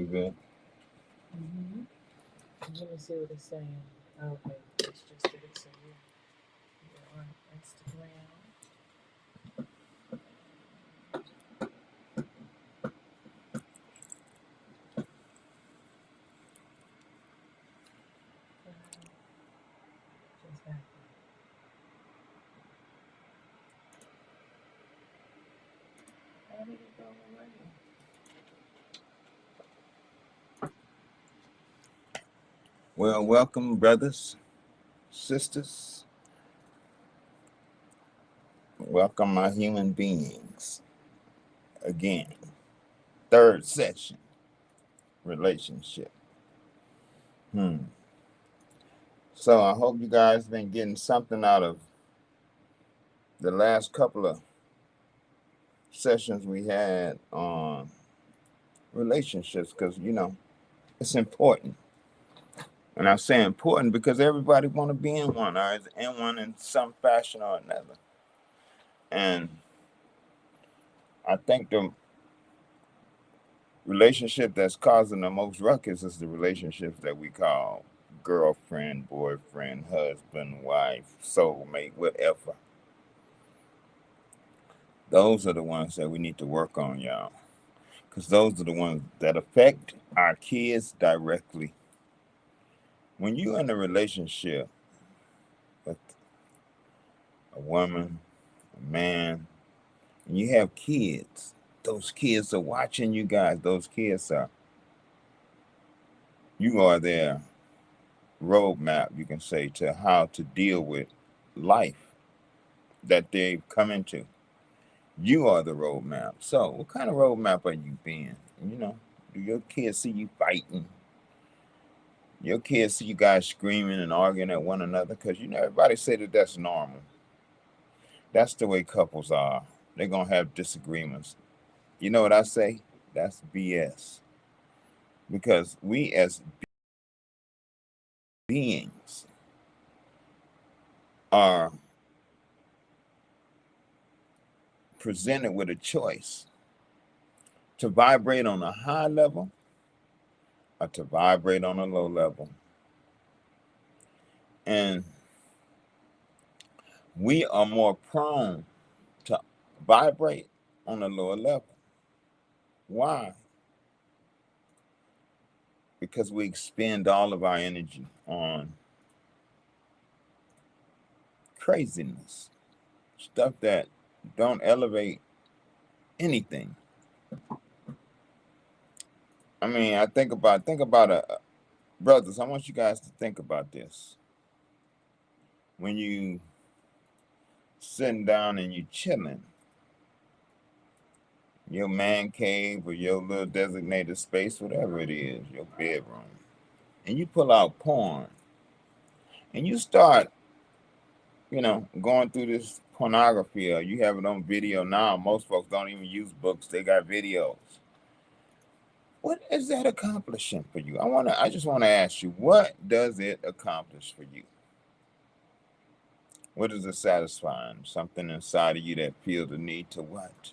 we good? Let me see what it's saying. Okay, it's just that it's a you're on Instagram. Just happened. How did it go away? Well, welcome, brothers, sisters. Welcome, my human beings. Again, third section, relationship. So I hope you guys been getting something out of the last couple of sessions we had on relationships, because it's important. And I say important because everybody want to be in one, or is in one in some fashion or another. And I think the relationship that's causing the most ruckus is the relationships that we call girlfriend, boyfriend, husband, wife, soulmate, whatever. Those are the ones that we need to work on, y'all. Because those are the ones that affect our kids directly. When you're in a relationship with a woman, a man, and you have kids, those kids are watching you guys. You are their roadmap, you can say, to how to deal with life that they've come into. You are the roadmap. So what kind of roadmap are you being? Do your kids see you fighting? Your kids see you guys screaming and arguing at one another? Because everybody say that that's normal. That's the way couples are. They're going to have disagreements. You know what I say? That's BS. Because we as beings are presented with a choice to vibrate on a high level or to vibrate on a low level. And we are more prone to vibrate on a lower level. Why? Because we expend all of our energy on craziness, stuff that don't elevate anything. I mean, I think about brothers. I want you guys to think about this. When you sitting down and you chilling, your man cave or your little designated space, whatever it is, your bedroom, and you pull out porn, and you start, going through this pornography, or you have it on video now. Most folks don't even use books; they got videos. What is that accomplishing for you? I just want to ask you, what does it accomplish for you? What is it satisfying? Something inside of you that feels the need to what?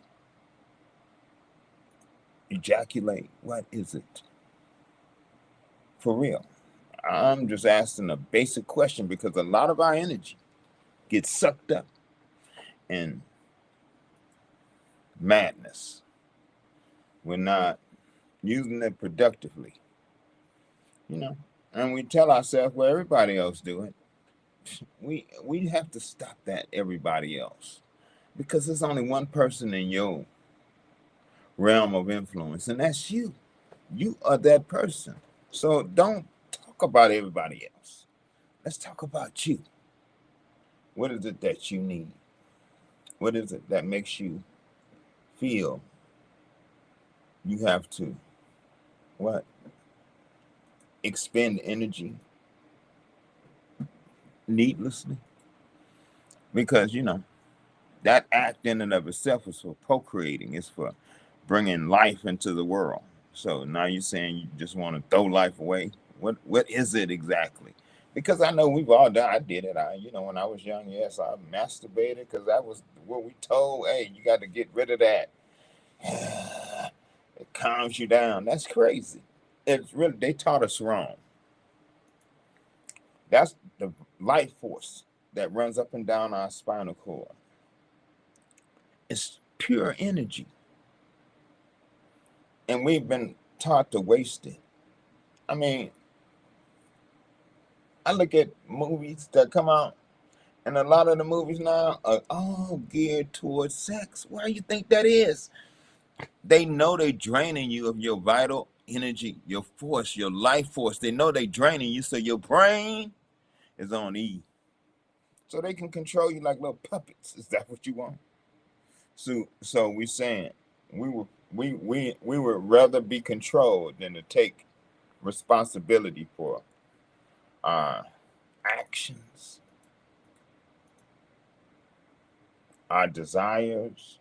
Ejaculate. What is it? For real. I'm just asking a basic question because a lot of our energy gets sucked up in madness. We're not using it productively, and we tell ourselves, well, everybody else do it. We have to stop that everybody else, because there's only one person in your realm of influence, and that's you. You are that person. So don't talk about everybody else. Let's talk about you. What is it that you need? What is it that makes you feel you have to what? Expend energy needlessly? Because that act in and of itself is for procreating. It's for bringing life into the world. So now you're saying you just want to throw life away. What is it exactly? Because I know we've all done. I did it. When I was young, yes, I masturbated because that was what we told. Hey, you got to get rid of that. It calms you down. That's crazy. It's really, they taught us wrong. That's the life force that runs up and down our spinal cord. It's pure energy. And we've been taught to waste it. I mean, I look at movies that come out, and a lot of the movies now are all geared towards sex. Why do you think that is? They know they're draining you of your vital energy, your force, your life force. They know they're draining you, so your brain is on E. So they can control you like little puppets. Is that what you want? So we saying we would rather be controlled than to take responsibility for our actions, our desires,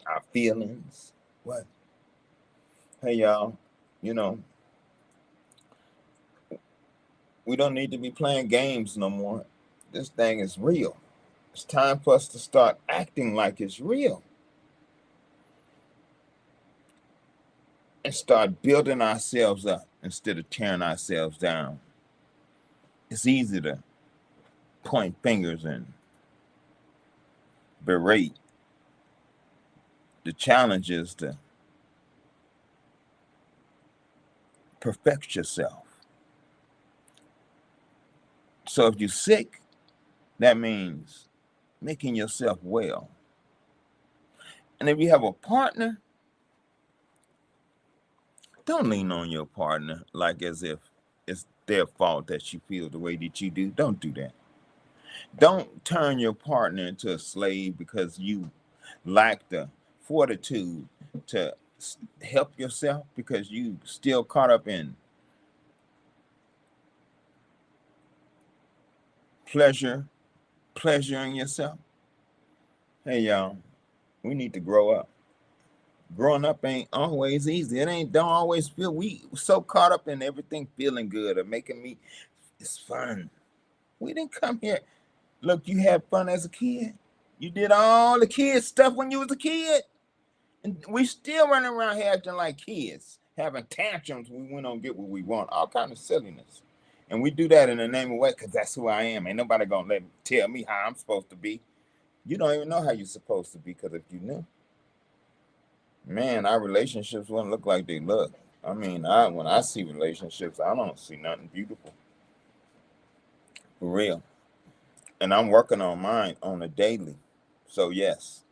our feelings. What? Hey y'all, you know, we don't need to be playing games no more. This thing is real. It's time for us to start acting like it's real and start building ourselves up instead of tearing ourselves down. It's easy to point fingers and berate. The challenge is to perfect yourself. So if you're sick, that means making yourself well. And if you have a partner, don't lean on your partner like as if it's their fault that you feel the way that you do. Don't do that. Don't turn your partner into a slave because you lack the fortitude to help yourself because you still caught up in pleasure, pleasuring yourself. Hey y'all, we need to grow up. Growing up ain't always easy. It ain't don't always feel we so caught up in everything feeling good or making me it's fun. We didn't come here. Look, you had fun as a kid. You did all the kid stuff when you was a kid. And we still running around here acting like kids, having tantrums. We went on get what we want, all kind of silliness. And we do that in the name of what? Because that's who I am. Ain't nobody gonna tell me how I'm supposed to be. You don't even know how you're supposed to be, because if you knew, man, our relationships wouldn't look like they look. I mean, when I see relationships, I don't see nothing beautiful. For real. And I'm working on mine on a daily. So yes,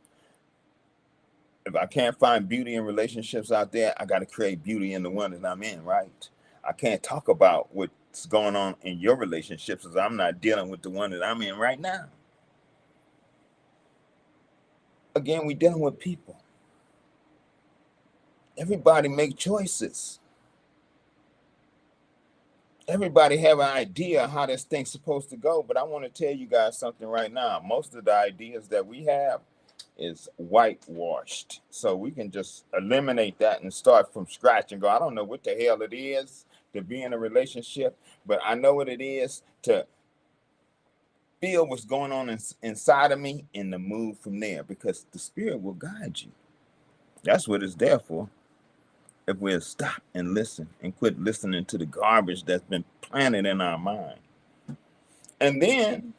if I can't find beauty in relationships out there, I got to create beauty in the one that I'm in, right? I can't talk about what's going on in your relationships as I'm not dealing with the one that I'm in right now. Again, we dealing with people. Everybody make choices. Everybody have an idea how this thing's supposed to go, but I want to tell you guys something right now. Most of the ideas that we have is whitewashed. So we can just eliminate that and start from scratch and go, I don't know what the hell it is to be in a relationship, but I know what it is to feel what's going on inside of me and to move from there, because the spirit will guide you. That's what it's there for. If we'll stop and listen and quit listening to the garbage that's been planted in our mind. And then,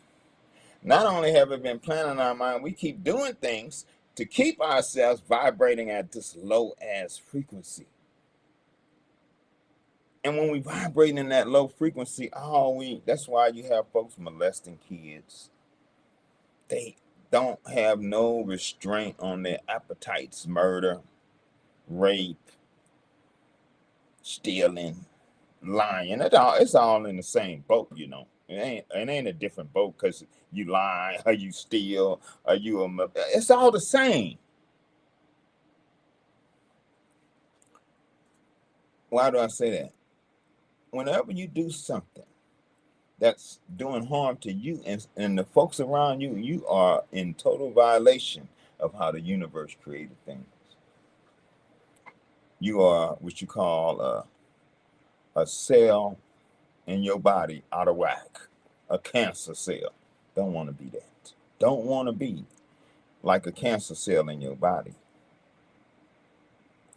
not only have it been planted in our mind, we keep doing things to keep ourselves vibrating at this low ass frequency. And when we vibrate in that low frequency, that's why you have folks molesting kids. They don't have no restraint on their appetites, murder, rape, stealing, lying. It's all in the same boat, you know. It ain't a different boat because you lie or you steal or it's all the same. Why do I say that? Whenever you do something that's doing harm to you and the folks around you, you are in total violation of how the universe created things. You are what you call a cell in your body out of whack, a cancer cell. Don't want to be that. Don't want to be like a cancer cell in your body.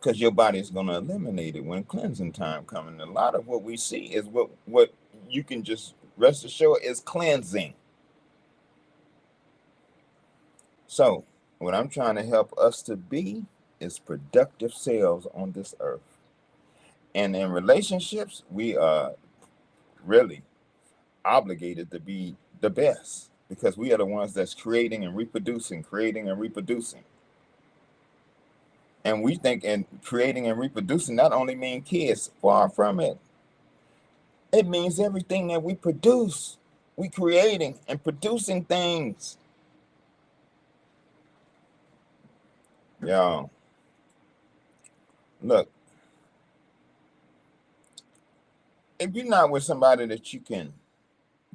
because your body is going to eliminate it when cleansing time comes. And a lot of what we see is what you can just rest assured is cleansing. So what I'm trying to help us to be is productive selves on this earth. And in relationships, we are really obligated to be the best because we are the ones that's creating and reproducing, creating and reproducing. And we think in creating and reproducing not only mean kids, far from it. It means everything that we produce. We creating and producing things. Y'all, look, if you're not with somebody that you can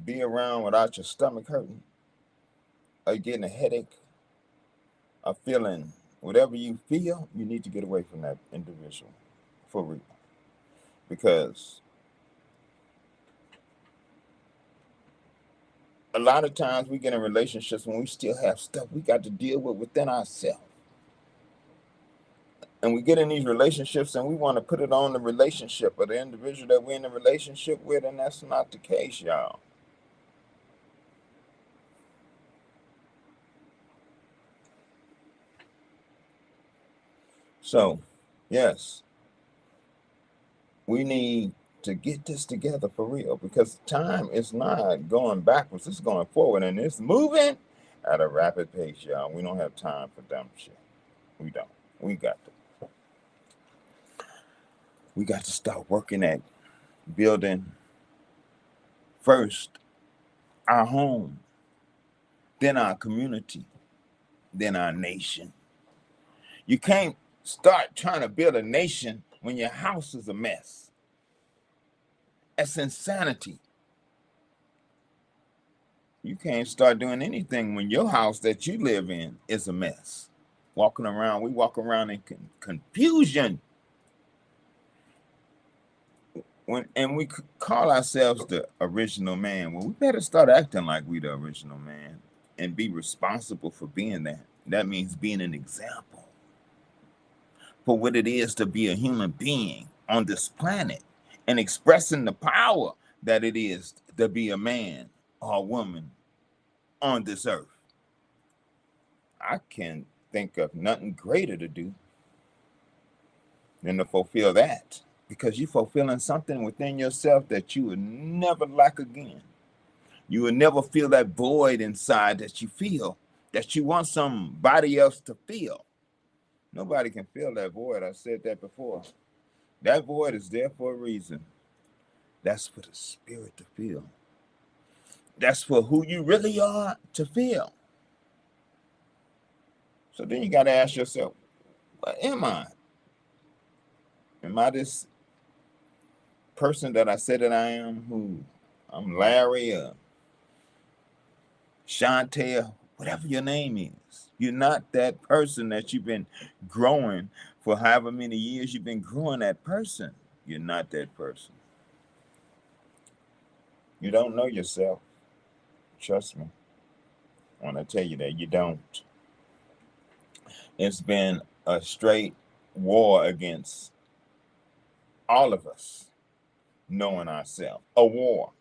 be around without your stomach hurting, or getting a headache, or feeling whatever you feel, you need to get away from that individual for real. Because a lot of times we get in relationships when we still have stuff we got to deal with within ourselves. And we get in these relationships and we want to put it on the relationship or the individual that we're in a relationship with, and that's not the case, y'all. So, yes, we need to get this together for real because time is not going backwards, it's going forward, and it's moving at a rapid pace, y'all. We don't have time for dumb shit. We don't. We got to. We got to start working at building first our home, then our community, then our nation. You can't start trying to build a nation when your house is a mess. That's insanity. You can't start doing anything when your house that you live in is a mess. We walk around in confusion. And we call ourselves the original man. Well, we better start acting like we the original man and be responsible for being that. That means being an example for what it is to be a human being on this planet and expressing the power that it is to be a man or a woman on this earth. I can think of nothing greater to do than to fulfill that because you're fulfilling something within yourself that you would never lack again. You will never feel that void inside that you feel, that you want somebody else to feel. Nobody can fill that void. I said that before. That void is there for a reason. That's for the spirit to feel. That's for who you really are to feel. So then you got to ask yourself, what am I? Am I this person that I said that I am? Who I'm Larry or Shantae, whatever your name is. You're not that person that you've been growing for however many years you've been growing that person. You're not that person. You don't know yourself. Trust me when I tell you that you don't. It's been a straight war against all of us knowing ourselves. A war.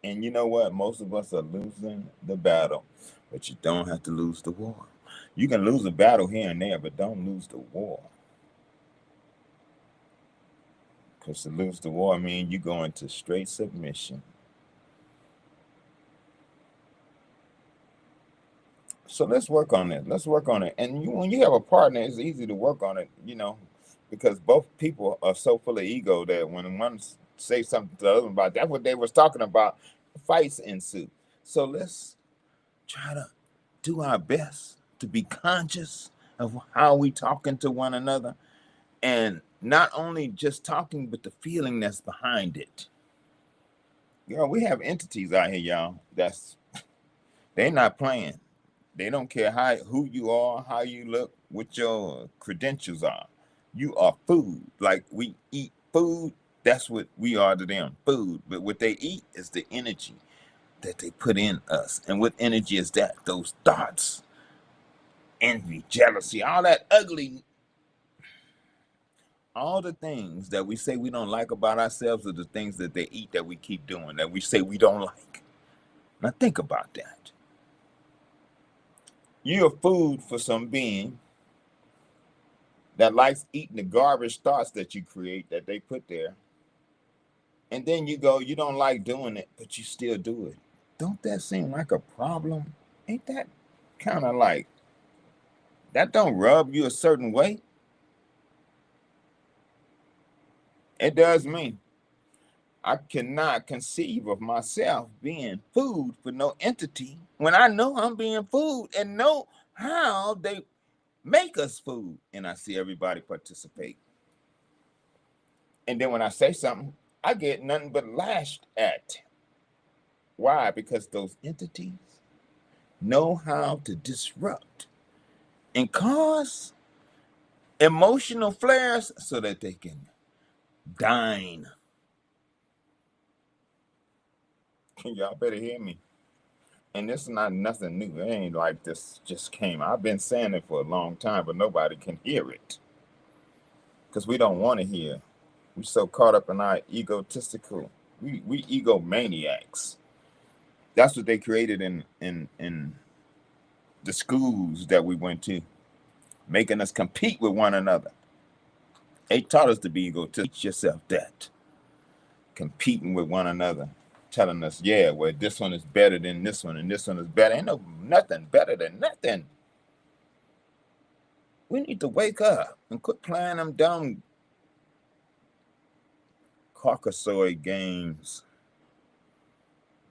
And you know what? Most of us are losing the battle, but you don't have to lose the war. You can lose a battle here and there, but don't lose the war. Because to lose the war means you go into straight submission. So let's work on it. Let's work on it. And when you have a partner, it's easy to work on it, because both people are so full of ego that when one say something to the other about that's what they was talking about, fights ensue. So let's try to do our best to be conscious of how we talking to one another, and not only just talking, but the feeling that's behind it. We have entities out here, y'all. They're not playing. They don't care who you are, how you look, what your credentials are. You are food. Like we eat food, that's what we are to them, food. But what they eat is the energy that they put in us. And what energy is that? Those thoughts, envy, jealousy, all that ugly All the things that we say we don't like about ourselves are the things that they eat that we keep doing, that we say we don't like. Now think about that. You're food for some being that likes eating the garbage thoughts that you create, that they put there. And then you go, you don't like doing it, but you still do it. Don't that seem like a problem? Ain't that kind of like, that don't rub you a certain way? It does me. I cannot conceive of myself being food for no entity when I know I'm being food and know how they make us food. And I see everybody participate. And then when I say something, I get nothing but lashed at. Why? Because those entities know how to disrupt and cause emotional flares so that they can dine. Y'all better hear me. And this is not nothing new. It ain't like this just came. I've been saying it for a long time, but nobody can hear it because we don't want to hear. We're so caught up in our egotistical. We egomaniacs. That's what they created in the schools that we went to, making us compete with one another. They taught us to be egotistical. Teach yourself that. Competing with one another, telling us, yeah, well, this one is better than this one, and this one is better. Ain't no nothing better than nothing. We need to wake up and quit playing them dumb Caucasoid games.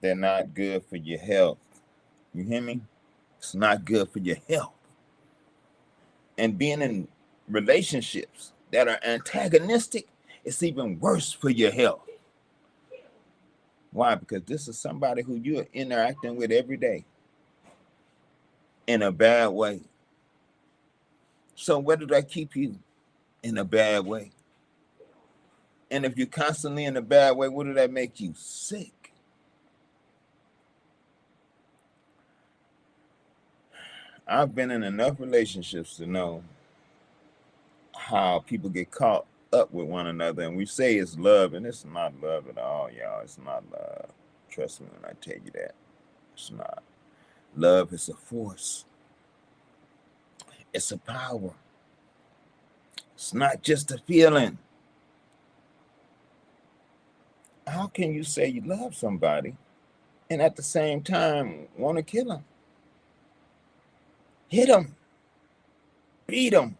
They're not good for your health. You hear me? It's not good for your health. And being in relationships that are antagonistic, it's even worse for your health. Why? Because this is somebody who you're interacting with every day in a bad way. So where did I keep you in a bad way? And if you're constantly in a bad way, what did that make you? Sick. I've been in enough relationships to know how people get caught up with one another. And we say it's love, and it's not love at all, y'all. It's not love. Trust me when I tell you that. It's not. Love is a force. It's a power. It's not just a feeling. How can you say you love somebody and at the same time want to kill them? Hit them, beat them,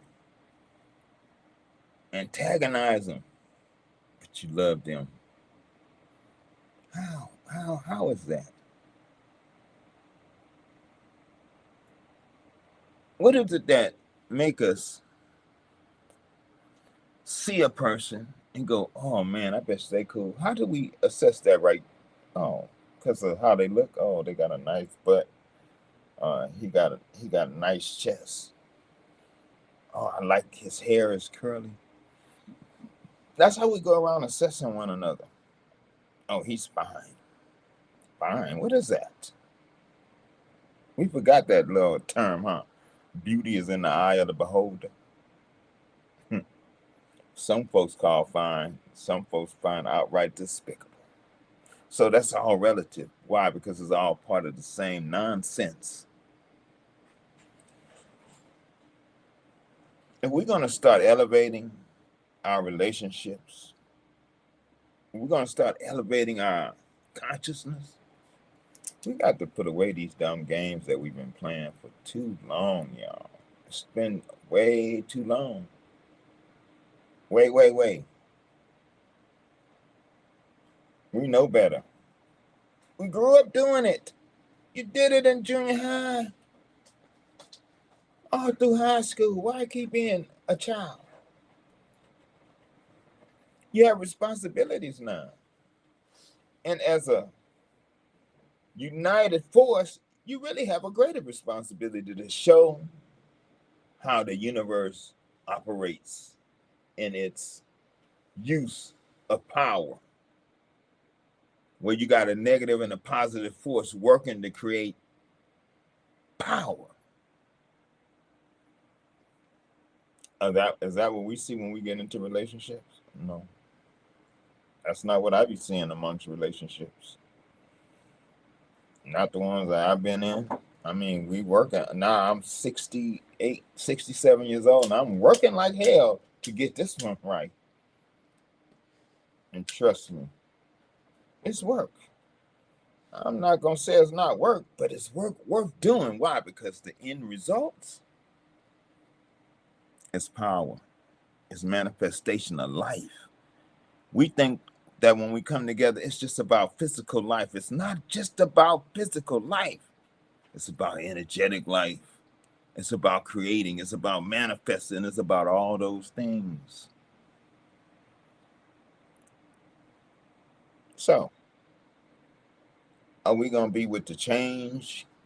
antagonize them, but you love them. How is that? What is it that make us see a person and go, oh man, I bet they cool? How do we assess that, right? Oh, because of how they look. Oh, they got a nice butt. He got a nice chest. Oh, I like his hair is curly. That's how we go around assessing one another. Oh, he's fine. Fine. What is that? We forgot that little term, huh? Beauty is in the eye of the beholder. Some folks call fine. Some folks find outright despicable. So that's all relative. Why? Because it's all part of the same nonsense. If we're going to start elevating our relationships, we're going to start elevating our consciousness, we got to put away these dumb games that we've been playing for too long, y'all. It's been way too long. Wait. We know better. We grew up doing it. You did it in junior high, all through high school. Why keep being a child? You have responsibilities now. And as a united force, you really have a greater responsibility to show how the universe operates in its use of power, where you got a negative and a positive force working to create power. Is that what we see when we get into relationships? No, that's not what I be seeing amongst relationships. Not the ones that I've been in. I mean, we working now. I'm 68, 67 years old, and I'm working like hell to get this one right. And trust me, it's work. I'm not gonna say it's not work, but it's work worth doing. Why? Because the end results is power. It's manifestation of life. We think that when we come together, it's just about physical life. It's not just about physical life. It's about energetic life. It's about creating. It's about manifesting. It's about all those things. So, are we gonna be with the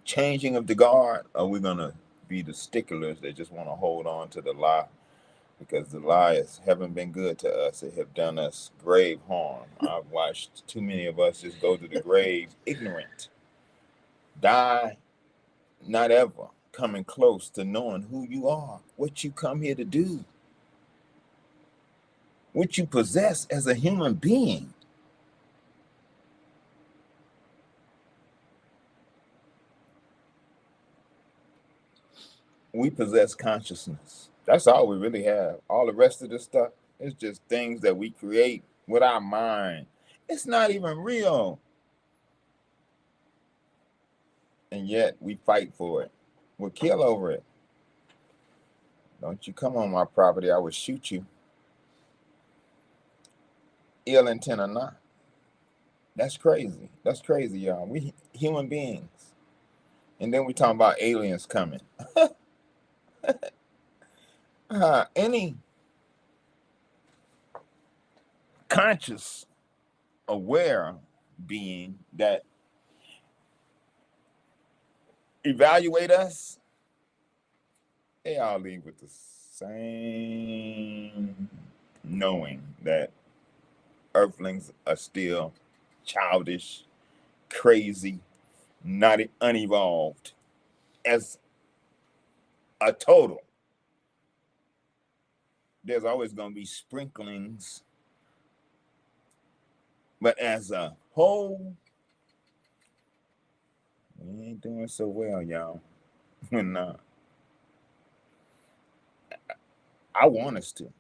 changing of the guard? Or are we gonna be the sticklers that just want to hold on to the lie? Because the lies haven't been good to us. It have done us grave harm. I've watched too many of us just go to the grave ignorant, die not ever coming close to knowing who you are, what you come here to do, what you possess as a human being. We possess consciousness. That's all we really have. All the rest of this stuff is just things that we create with our mind. It's not even real. And yet we fight for it. We'll kill over it. Don't you come on my property, I will shoot you. Ill intent or not. That's crazy. That's crazy, y'all. We human beings. And then we talking about aliens coming. Any conscious, aware being that evaluate us, they all leave with the same knowing that earthlings are still childish, crazy, not unevolved as a total. There's always going to be sprinklings, but as a whole, we ain't doing so well, y'all. We're not. I want us to,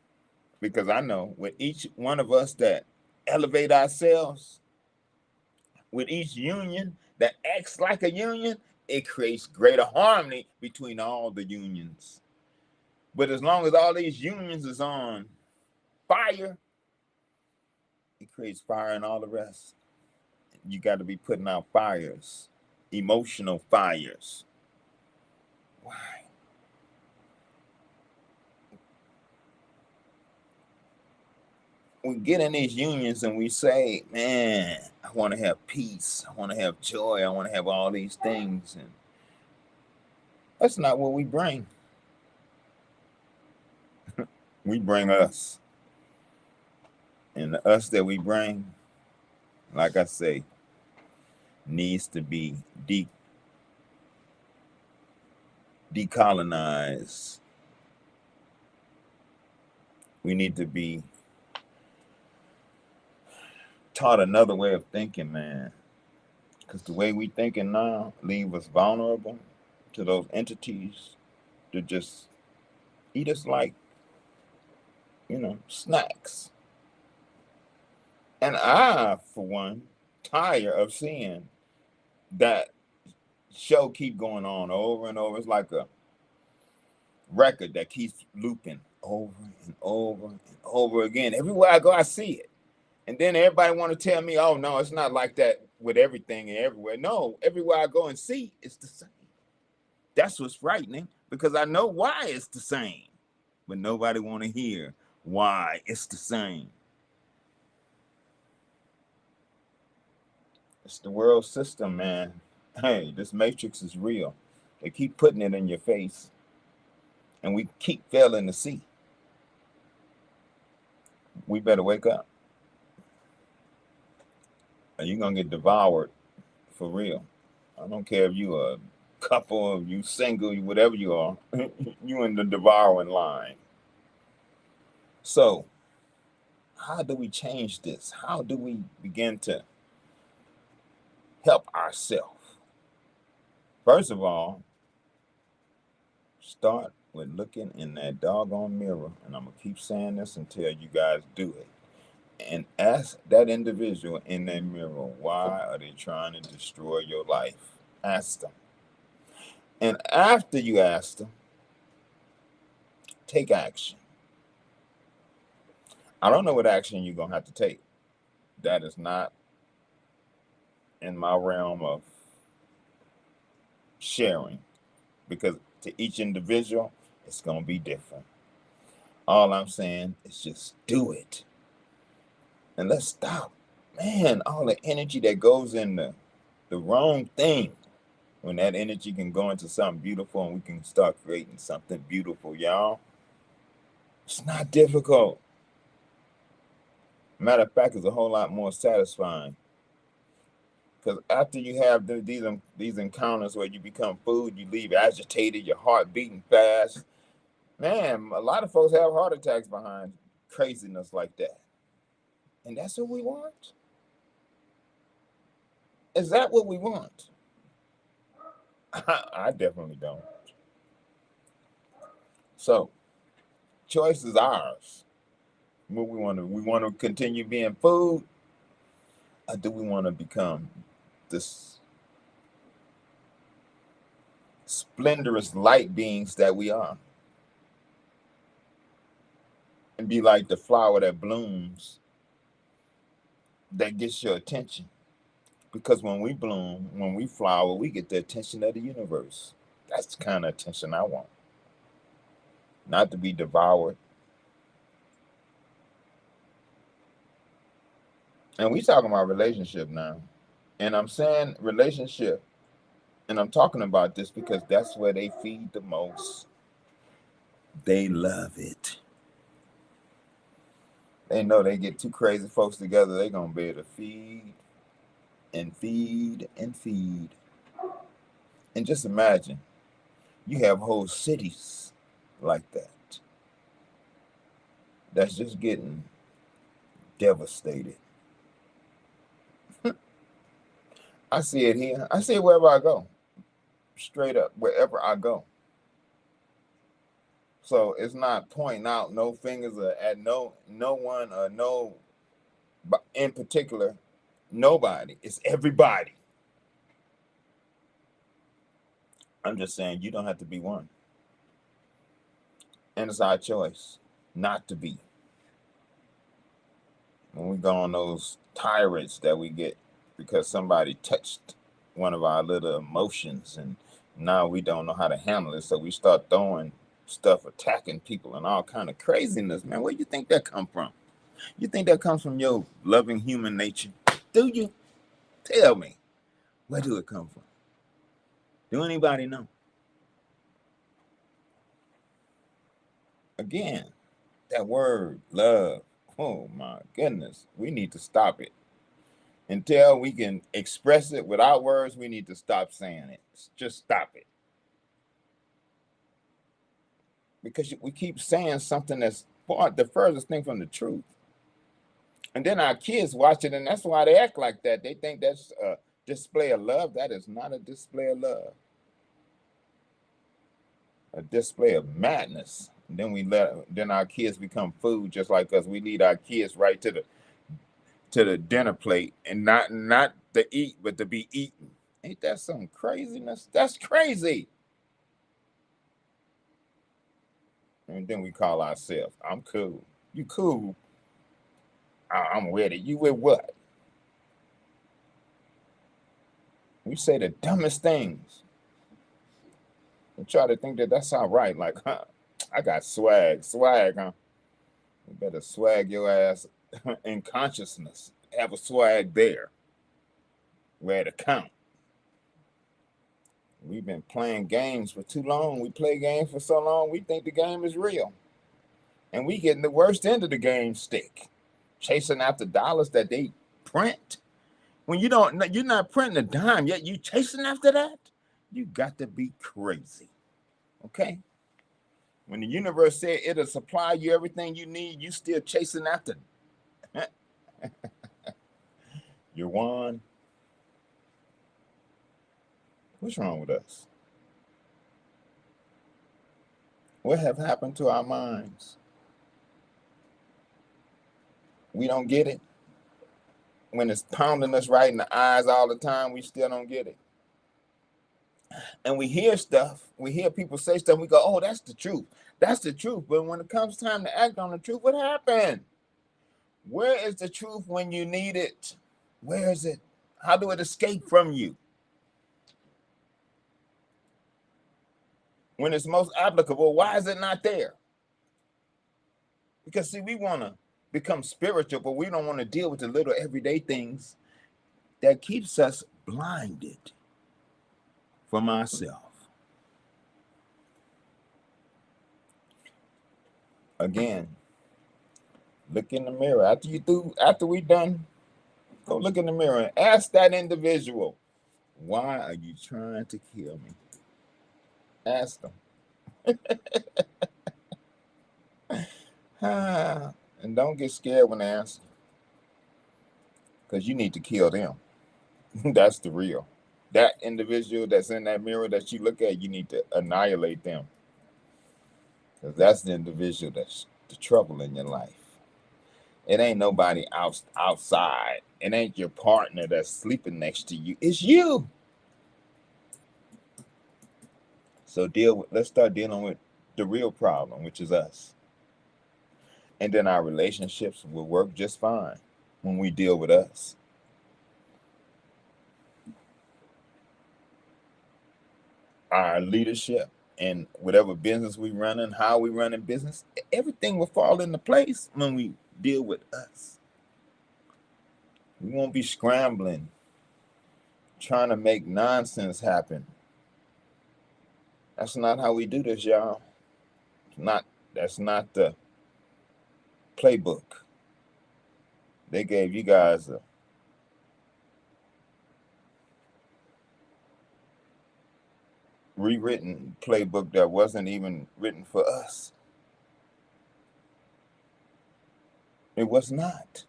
because I know with each one of us that elevate ourselves, with each union that acts like a union, it creates greater harmony between all the unions. But as long as all these unions is on fire, it creates fire and all the rest. You got to be putting out fires, emotional fires. Why? We get in these unions and we say, man, I want to have peace. I want to have joy. I want to have all these things. And that's not what we bring. We bring us. And the us that we bring, like I say, needs to be decolonized. We need to be taught another way of thinking, man. Because the way we thinking now leave us vulnerable to those entities to just eat us like, snacks. And I, for one, tire of seeing that show keep going on over and over. It's like a record that keeps looping over and over and over again. Everywhere I go, I see it. And then everybody want to tell me, oh, no, it's not like that with everything and everywhere. No, everywhere I go and see, it's the same. That's what's frightening, because I know why it's the same. But nobody want to hear why it's the same. It's the world system, man. Hey, this matrix is real. They keep putting it in your face, and we keep failing to see. We better wake up. Or you're going to get devoured for real. I don't care if you a couple, if you single, whatever you are, you in the devouring line. So, how do we change this? How do we begin to help ourselves? First of all, start with looking in that doggone mirror, and I'm gonna keep saying this until you guys do it. And ask that individual in that mirror, why are they trying to destroy your life? Ask them. And after you ask them, take action. I don't know what action you're gonna have to take. That is not in my realm of sharing, because to each individual, it's gonna be different. All I'm saying is just do it. And let's stop. Man, all the energy that goes in the wrong thing, when that energy can go into something beautiful and we can start creating something beautiful, y'all. It's not difficult. Matter of fact, it's a whole lot more satisfying. Because after you have these encounters where you become food, you leave agitated, your heart beating fast. Man, a lot of folks have heart attacks behind craziness like that. And that's what we want? Is that what we want? I definitely don't. So, choice is ours. What we want to continue being food, or do we want to become this splendorous light beings that we are, and be like the flower that blooms, that gets your attention? Because when we bloom, when we flower, we get the attention of the universe. That's the kind of attention I want. Not to be devoured. And we talking about relationship now. And I'm saying relationship, and I'm talking about this because that's where they feed the most. They love it. They know they get two crazy folks together, they gonna be able to feed and feed and feed. And just imagine, you have whole cities like that. That's just getting devastated. I see it here. I see it wherever I go. Straight up, wherever I go. So it's not pointing out no fingers at no one or no, but in particular, nobody. It's everybody. I'm just saying you don't have to be one. And it's our choice not to be. When we go on those tirades that we get because somebody touched one of our little emotions, and now we don't know how to handle it, so we start throwing stuff, attacking people and all kind of craziness. Man, where you think that come from? You think that comes from your loving human nature? Do you? Tell me, where do it come from? Do anybody know? Again, that word love, oh my goodness, we need to stop it. Until we can express it without words, we need to stop saying it. Just stop it. Because we keep saying something that's far the furthest thing from the truth. And then our kids watch it, and that's why they act like that. They think that's a display of love. That is not a display of love. A display of madness. And then our kids become food just like us. We lead our kids right to the dinner plate, and not to eat, but to be eaten. Ain't that some craziness? That's crazy. And then we call ourselves, I'm cool. You cool? I'm with it. You with what? We say the dumbest things and try to think that that's all right. Like, huh, I got swag, huh? You better swag your ass in consciousness. Have a swag there where to count. We've been playing games for too long. We play games for so long, we think the game is real. And we getting the worst end of the game stick, chasing after dollars that they print. When you're not printing a dime yet, you chasing after that? You got to be crazy. Okay? When the universe said it'll supply you everything you need, you still chasing after your wand. What's wrong with us? What have happened to our minds? We don't get it. When it's pounding us right in the eyes all the time, we still don't get it. And we hear stuff, we hear people say stuff, we go, oh, that's the truth. That's the truth. But when it comes time to act on the truth, what happened? Where is the truth when you need it? Where is it? How do it escape from you? When it's most applicable, why is it not there? Because see, we want to become spiritual, but we don't want to deal with the little everyday things that keeps us blinded from ourselves. Again, look in the mirror. After we done, go look in the mirror and ask that individual, why are you trying to kill me? Ask them. And don't get scared when they answer, because you need to kill them. That's the real. That individual that's in that mirror that you look at, you need to annihilate them. Because that's the individual that's the trouble in your life. It ain't nobody outside. It ain't your partner that's sleeping next to you. It's you. So let's start dealing with the real problem, which is us. And then our relationships will work just fine when we deal with us. Our leadership and whatever business we run in, how we run in business, everything will fall into place when we deal with us. We won't be scrambling, trying to make nonsense happen. That's not how we do this, y'all. That's not the playbook. They gave you guys a rewritten playbook that wasn't even written for us. It was not.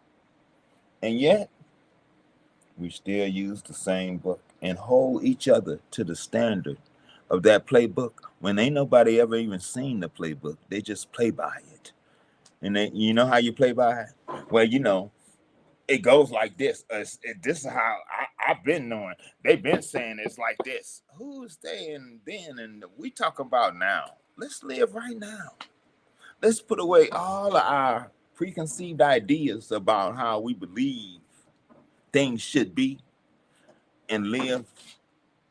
And yet, we still use the same book and hold each other to the standard of that playbook when ain't nobody ever even seen the playbook. They just play by it. And then, you know how you play by it? Well, it goes like this. This is how I've been knowing. They've been saying it's like this. Who's they and then? And we talk about now. Let's live right now. Let's put away all of our preconceived ideas about how we believe things should be and live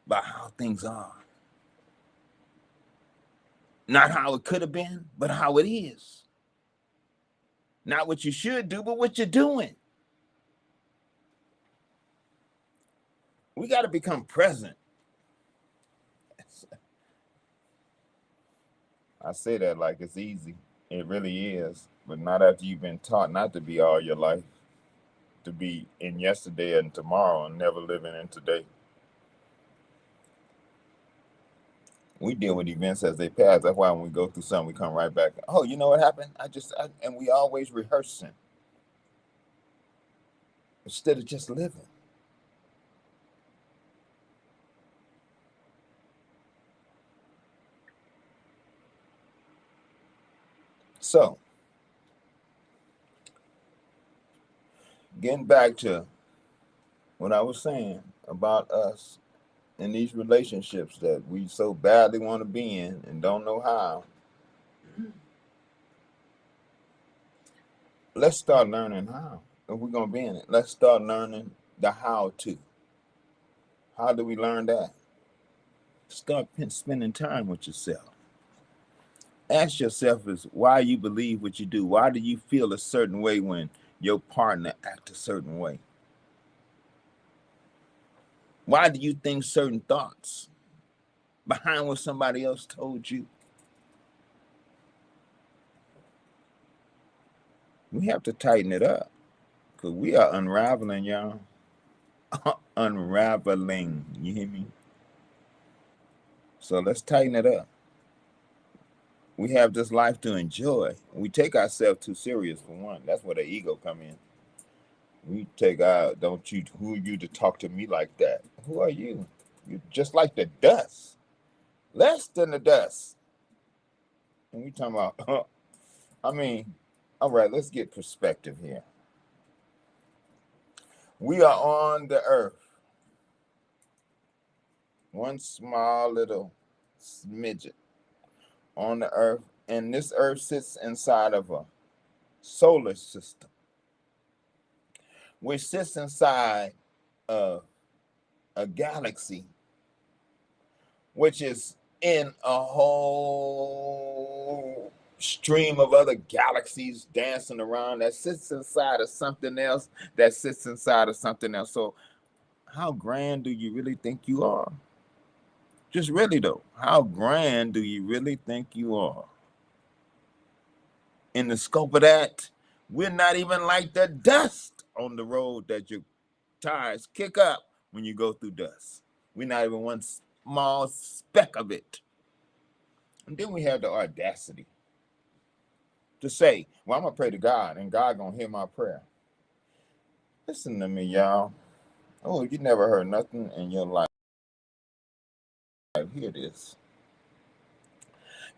by how things are. Not how it could have been, but how it is. Not what you should do, but what you're doing. We got to become present. I say that like it's easy. It really is. But not after you've been taught not to be all your life, to be in yesterday and tomorrow and never living in today. We deal with events as they pass. That's why when we go through something, we come right back. Oh, you know what happened? And we always rehearsing instead of just living. So, getting back to what I was saying about us in these relationships that we so badly want to be in and don't know how. Let's start learning how. If we're going to be in it, let's start learning the how to. How do we learn that? Start spending time with yourself. Ask yourself is why you believe what you do. Why do you feel a certain way when your partner acts a certain way? Why do you think certain thoughts behind what somebody else told you? We have to tighten it up because we are unraveling, y'all. Unraveling. You hear me? So let's tighten it up. We have this life to enjoy. We take ourselves too serious for one. That's where the ego come in. We take out, don't you, who are you to talk to me like that? Who are you? You're just like the dust, less than the dust. And we talking about, I mean, all right, let's get perspective here. We are on the earth, one small little smidget on the earth, and this earth sits inside of a solar system, which sits inside of a galaxy, which is in a whole stream of other galaxies dancing around that sits inside of something else that sits inside of something else. So how grand do you really think you are? Just really though, how grand do you really think you are? In the scope of that, we're not even like the dust on the road that your tires kick up when you go through dust. We're not even one small speck of it. And then we have the audacity to say, well, I'm going to pray to God and God going to hear my prayer. Listen to me, y'all. Oh, you never heard nothing in your life. Hear this.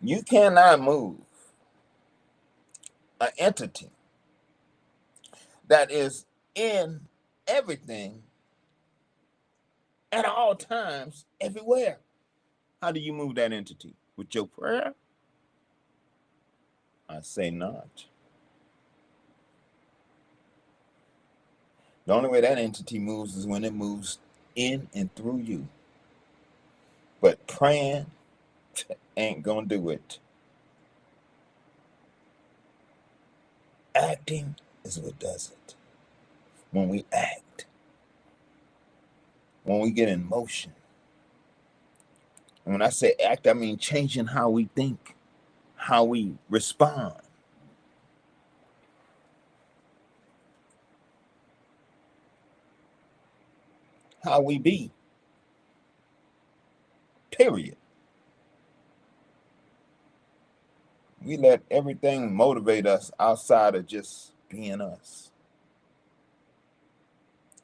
You cannot move an entity that is in everything at all times, everywhere. How do you move that entity? With your prayer? I say not. The only way that entity moves is when it moves in and through you. But praying ain't gonna do it. Acting is what does it. When we act, when we get in motion. And when I say act, I mean changing how we think, how we respond. How we be. Period. We let everything motivate us outside of just being us.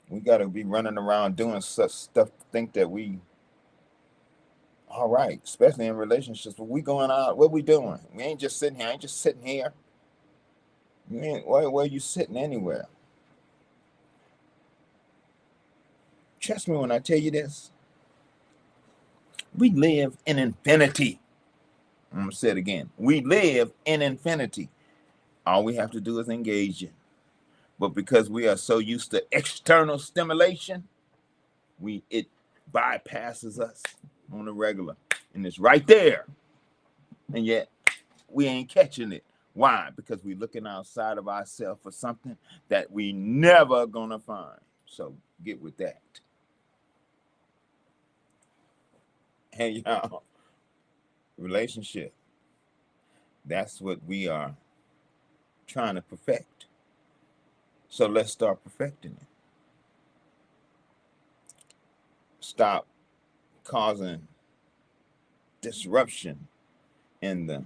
We got to be running around doing such stuff to think that we all right, especially in relationships. But we going out, what we doing? We ain't just sitting here. I ain't just sitting here. You ain't, where are you sitting anywhere? Trust me when I tell you this. We live in infinity. I'm going to say it again. We live in infinity. All we have to do is engage it. But because we are so used to external stimulation, it bypasses us on the regular. And it's right there. And yet we ain't catching it. Why? Because we're looking outside of ourselves for something that we never gonna find. So get with that. Hey y'all, relationship. That's what we are trying to perfect. So let's start perfecting it. Stop causing disruption in the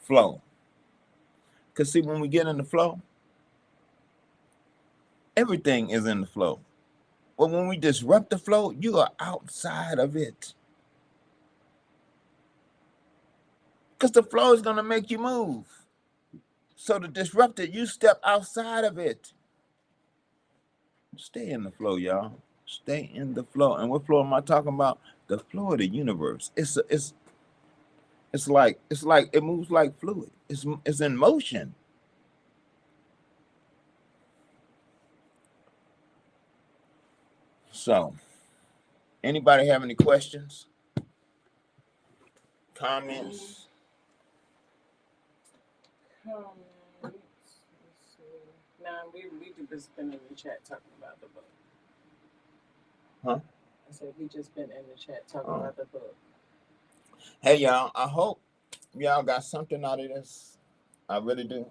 flow. Because see, when we get in the flow, everything is in the flow. But when we disrupt the flow, you are outside of it. Because the flow is going to make you move. So to disrupt it, you step outside of it. Stay in the flow, y'all. Stay in the flow. And what flow am I talking about? The flow of the universe. It's like it moves like fluid. It's in motion. So, anybody have any questions? Comments? Let's see. Nah, we just been in the chat talking about the book. Huh? I said we just been in the chat talking about the book. Hey y'all, I hope y'all got something out of this. I really do.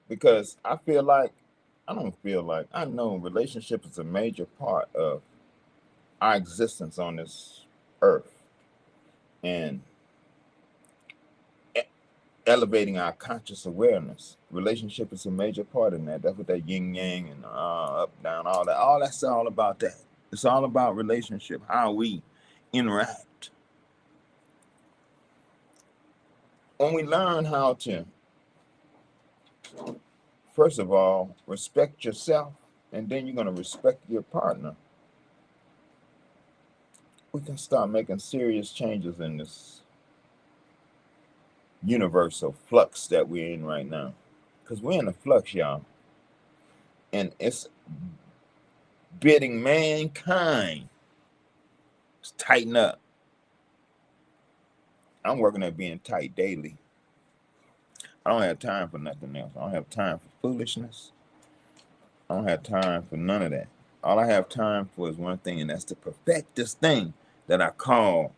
Because I know relationship is a major part of our existence on this earth. And elevating our conscious awareness. Relationship is a major part in that. That's what that yin yang and up, down, all that. All that's all about that. It's all about relationship, how we interact. When we learn how to, first of all, respect yourself, and then you're going to respect your partner, we can start making serious changes in this universal flux that we're in right now. Because we're in a flux, y'all. And it's bidding mankind to tighten up. I'm working at being tight daily. I don't have time for nothing else. I don't have time for foolishness. I don't have time for none of that. All I have time for is one thing, and that's to perfect this thing that I call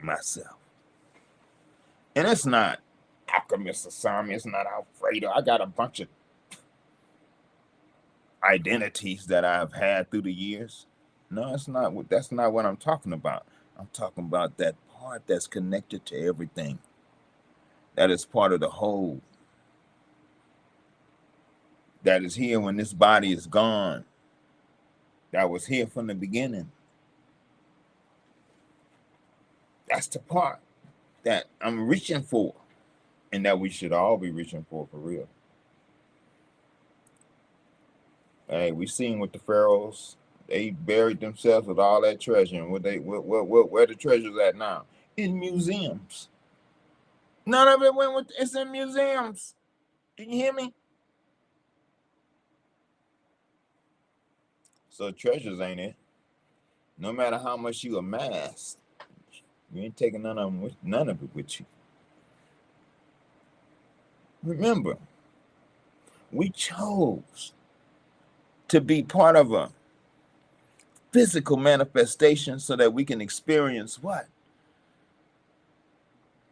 myself. And it's not Alchemist Asami. It's not Alfredo. I got a bunch of identities that I've had through the years. No, it's not. That's not what I'm talking about. I'm talking about that part that's connected to everything. That is part of the whole. That is here when this body is gone. That was here from the beginning. That's the part that I'm reaching for, and that we should all be reaching for real. Hey, we seen with the pharaohs, they buried themselves with all that treasure, and where the treasure's at now? In museums. None of it went with. It's in museums. Do you hear me? So treasures ain't it. No matter how much you amass, you ain't taking none of it with you. Remember, we chose to be part of a physical manifestation so that we can experience what?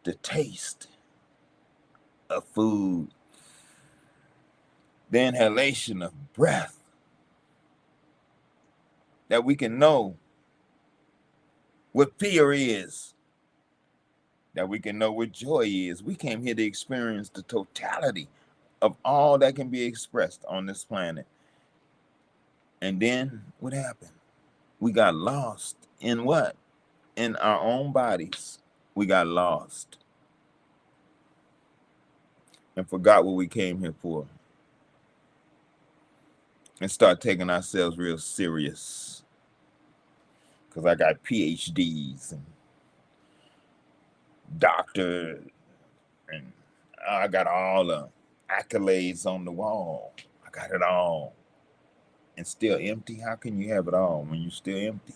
The taste of food, the inhalation of breath, that we can know what fear is, that we can know what joy is. We came here to experience the totality of all that can be expressed on this planet. And then what happened? We got lost in what? In our own bodies. We got lost and forgot what we came here for, and start taking ourselves real serious. Because I got PhDs and doctor, and I got all the accolades on the wall. I got it all. And still empty? How can you have it all when you're still empty?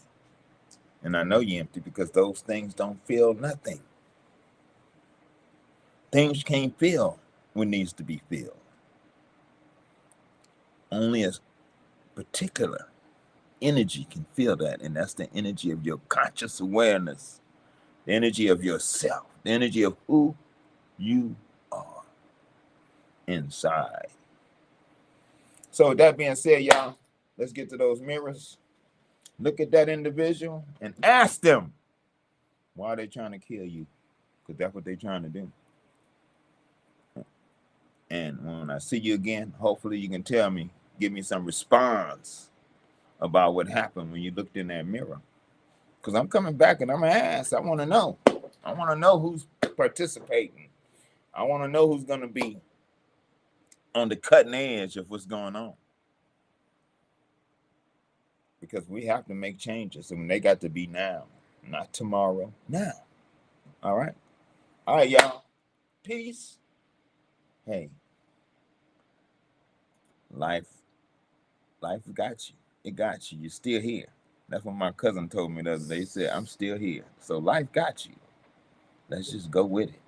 And I know you're empty because those things don't feel nothing. Things can't feel what needs to be filled. Only a particular energy can feel that, and that's the energy of your conscious awareness, the energy of yourself, the energy of who you are inside. So with that being said, y'all, let's get to those mirrors. Look at that individual and ask them why are they trying to kill you, because that's what they're trying to do. And when I see you again, hopefully you can tell me, give me some response about what happened when you looked in that mirror. Because I'm coming back and I'm going to ask. I want to know. I want to know who's participating. I want to know who's going to be on the cutting edge of what's going on. Because we have to make changes, and they got to be now, not tomorrow, now. All right? All right, y'all. Peace. Hey, life got you. It got you. You're still here. That's what my cousin told me the other day. He said, I'm still here. So life got you. Let's just go with it.